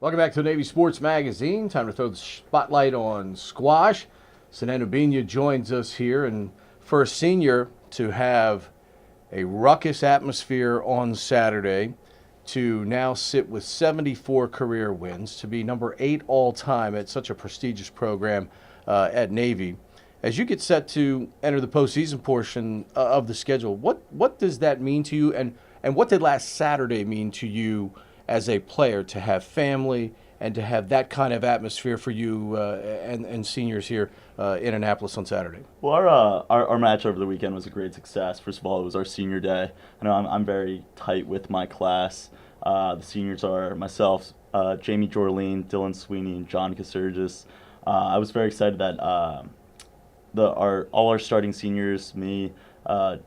Welcome back to the Navy Sports Magazine. Time to throw the spotlight on squash. Senen Ubina joins us here, and for a senior to have a ruckus atmosphere on Saturday, to now sit with 74 career wins, to be number 8 all time at such a prestigious program at Navy. As you get set to enter the postseason portion of the schedule, what does that mean to you, and what did last Saturday mean to you as a player to have family and to have that kind of atmosphere for you and seniors here in Annapolis on Saturday? Well, our match over the weekend was a great success. First of all, it was our senior day. I know I'm very tight with my class. The seniors are myself, Jamie Jorleen, Dylan Sweeney, and John Casurgis. I was very excited that all our starting seniors, me,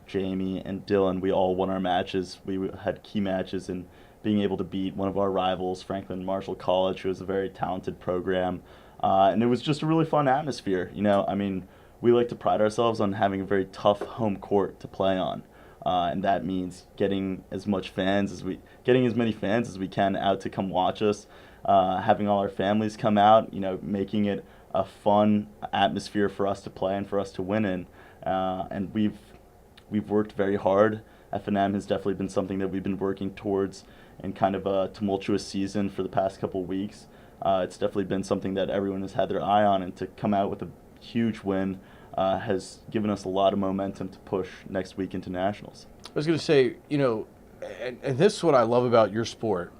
Jamie, and Dylan, we all won our matches. We had key matches and being able to beat one of our rivals, Franklin Marshall College, who is a very talented program. And it was just a really fun atmosphere. We like to pride ourselves on having a very tough home court to play on. And that means getting as many fans as we can out to come watch us, having all our families come out, making it a fun atmosphere for us to play and for us to win in. And we've worked very hard. F&M has definitely been something that we've been working towards in kind of a tumultuous season for the past couple weeks. It's definitely been something that everyone has had their eye on, and to come out with a huge win has given us a lot of momentum to push next week into nationals. I was going to say, and this is what I love about your sport.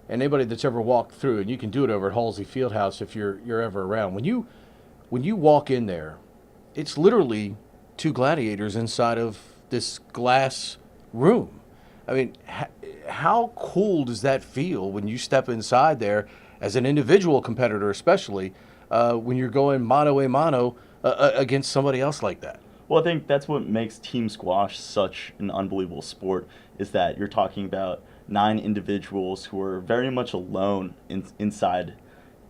And anybody that's ever walked through, and you can do it over at Halsey Fieldhouse if you're ever around. When you walk in there, it's literally two gladiators inside of this glass room. I mean, how cool does that feel when you step inside there as an individual competitor, especially when you're going mano a mano against somebody else like that? Well, I think that's what makes team squash such an unbelievable sport, is that you're talking about 9 individuals who are very much alone inside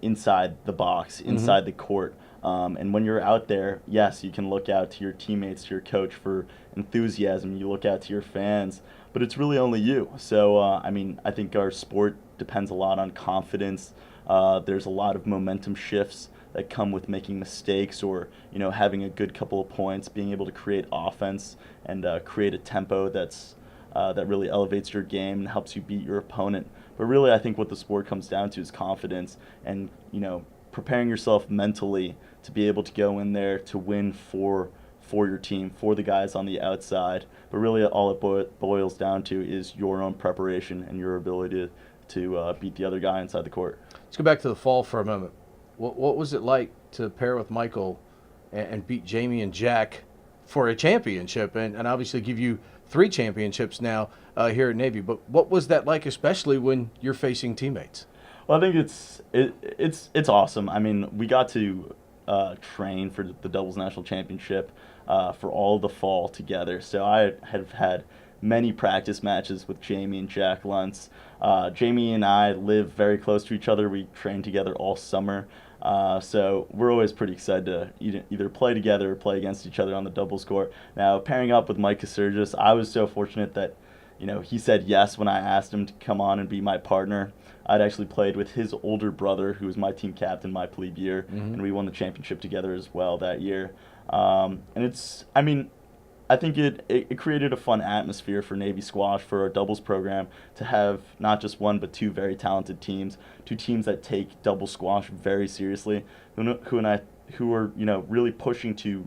the box, inside the court. And when you're out there, yes, you can look out to your teammates, to your coach for enthusiasm. You look out to your fans, but it's really only you. So, I think our sport depends a lot on confidence. There's a lot of momentum shifts that come with making mistakes, or having a good couple of points, being able to create offense and create a tempo that really elevates your game and helps you beat your opponent. But really, I think what the sport comes down to is confidence and preparing yourself mentally to be able to go in there to win for your team, for the guys on the outside. But really, all it boils down to is your own preparation and your ability to beat the other guy inside the court. Let's go back to the fall for a moment. What was it like to pair with Michael and beat Jamie and Jack for a championship, and obviously give you 3 championships now here at Navy? But what was that like, especially when you're facing teammates? Well, I think it's awesome. We got to train for the doubles national championship for all the fall together. So I have had many practice matches with Jamie and Jack Luntz. Jamie and I live very close to each other. We train together all summer. So we're always pretty excited to either play together or play against each other on the doubles court. Now, pairing up with Mike Casurgis, I was so fortunate that he said yes when I asked him to come on and be my partner. I'd actually played with his older brother, who was my team captain my plebe year, and we won the championship together as well that year. I think it created a fun atmosphere for Navy squash, for our doubles program, to have not just one but 2 very talented teams, 2 teams that take doubles squash very seriously, who are really pushing to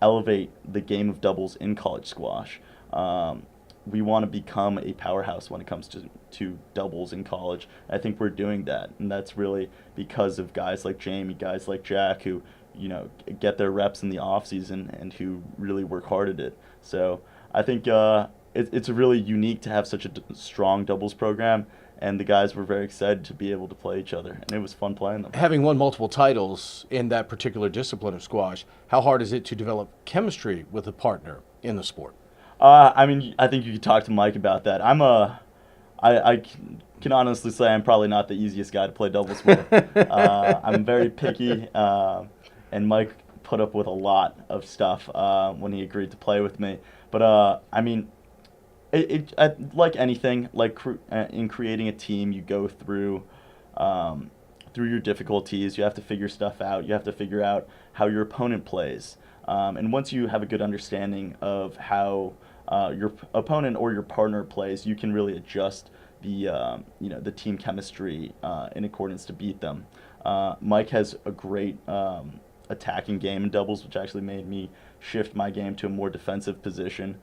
elevate the game of doubles in college squash. We want to become a powerhouse when it comes to doubles in college. I think we're doing that, and that's really because of guys like Jamie, guys like Jack, who get their reps in the off season and who really work hard at it. So I think it's really unique to have such a strong doubles program, and the guys were very excited to be able to play each other, and it was fun playing them. Having won multiple titles in that particular discipline of squash, how hard is it to develop chemistry with a partner in the sport? I think you could talk to Mike about that. I can honestly say I'm probably not the easiest guy to play doubles with. I'm very picky, and Mike put up with a lot of stuff when he agreed to play with me. But like anything, like in creating a team, you go through through your difficulties. You have to figure stuff out. You have to figure out how your opponent plays. And once you have a good understanding of how your opponent or your partner plays, you can really adjust the team chemistry in accordance to beat them. Mike has a great attacking game in doubles, which actually made me shift my game to a more defensive position.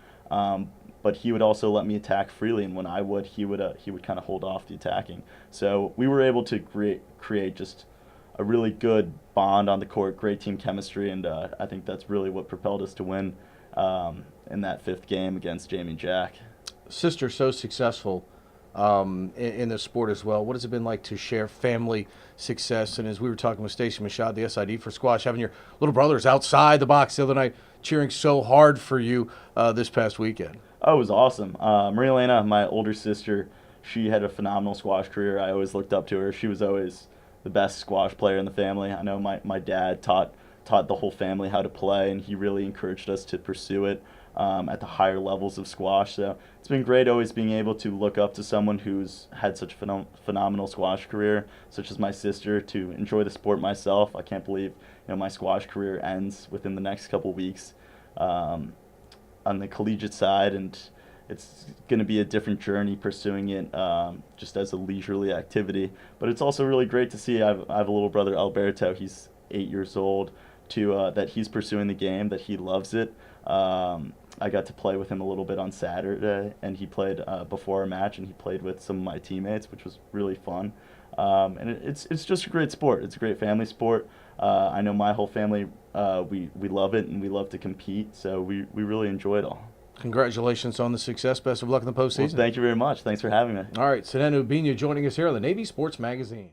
But he would also let me attack freely, and when I would, he would kind of hold off the attacking. So we were able to create just a really good bond on the court, great team chemistry, and I think that's really what propelled us to win in that fifth game against Jamie and Jack. Sister so successful in the sport as well. What has it been like to share family success? And as we were talking with Stacey Mashad, the SID for squash, having your little brothers outside the box the other night cheering so hard for you this past weekend. Oh, it was awesome. Maria Elena, my older sister, she had a phenomenal squash career. I always looked up to her. She was always the best squash player in the family. I know my dad taught the whole family how to play, and he really encouraged us to pursue it at the higher levels of squash. So it's been great always being able to look up to someone who's had such a phenomenal squash career, such as my sister, to enjoy the sport myself. I can't believe my squash career ends within the next couple weeks on the collegiate side, and it's going to be a different journey pursuing it just as a leisurely activity. But it's also really great to see. I have a little brother, Alberto. He's 8 years old. That he's pursuing the game, that he loves it. I got to play with him a little bit on Saturday, and he played before our match, and he played with some of my teammates, which was really fun. And it's just a great sport. It's a great family sport. I know my whole family, we love it, and we love to compete, so we really enjoy it all. Congratulations on the success. Best of luck in the postseason. Well, thank you very much. Thanks for having me. All right, Senen Ubina joining us here on the Navy Sports Magazine.